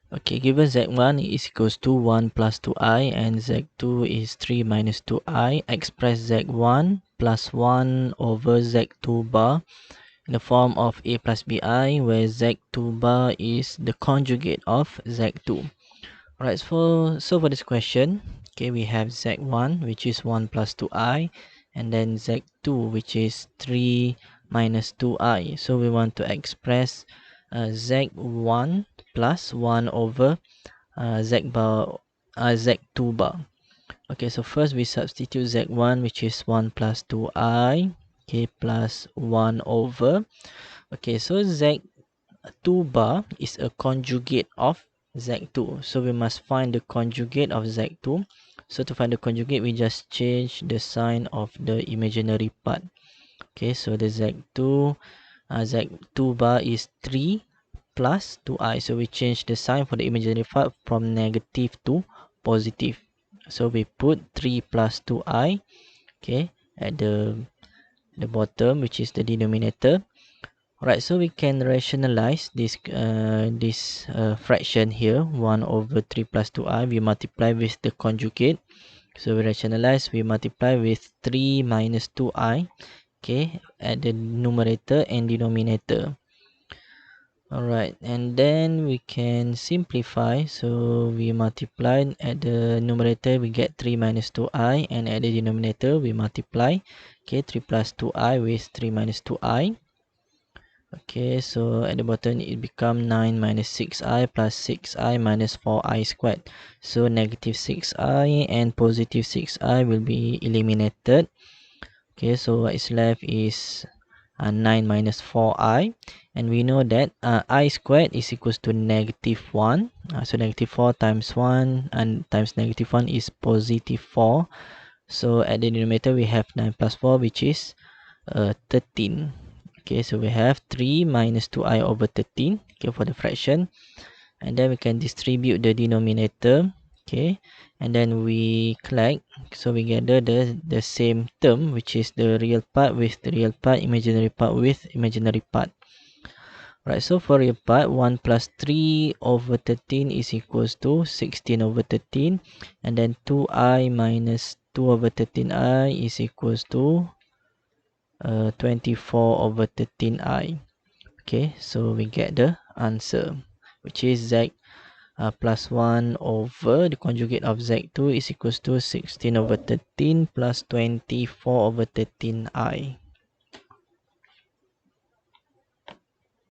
Okay, given z1 is equals to 1 plus 2i and z2 is 3 minus 2i, express z1 plus 1 over z2 bar in the form of a plus bi, where z2 bar is the conjugate of z2. Alright, so for this question, okay, we have z1 which is 1 plus 2i, and then z2 which is 3 minus 2i. So we want to express z1 plus 1 over z2 bar. Okay, so first we substitute z1 which is 1 plus 2i, okay, plus 1 over. Okay, so z2 bar is a conjugate of z2, so we must find the conjugate of z2. So to find the conjugate, we just change the sign of the imaginary part. Okay, so the z2 bar is 3 plus 2i, so we change the sign for the imaginary part from negative to positive. So we put 3 plus 2i, okay, at the bottom, which is the denominator. Alright, so we can rationalize this fraction here, 1 over 3 plus 2i. We multiply with the conjugate, so we rationalize, we multiply with 3 minus 2i, okay, at the numerator and denominator. Alright, and then we can simplify, so we multiply at the numerator, we get 3 minus 2i, and at the denominator we multiply, okay, 3 plus 2i with 3 minus 2i. Okay, so at the bottom it become 9 minus 6i plus 6i minus 4i squared. So negative 6i and positive 6i will be eliminated. Okay, so what is left is 9 minus 4i, and we know that I squared is equals to negative 1. So negative 4 times 1 and times negative 1 is positive 4. So at the denominator we have 9 plus 4, which is 13. Okay, so we have 3 minus 2i over 13, okay, for the fraction. And then we can distribute the denominator, okay, and then we collect, so we gather the same term, which is the real part with the real part, imaginary part with imaginary part. Right, so for real part, 1 plus 3 over 13 is equals to 16 over 13, and then 2i minus 2 over 13i is equals to 24 over 13i. Okay, so we get the answer, which is z plus 1 over the conjugate of z2 is equals to 16 over 13 plus 24 over 13i.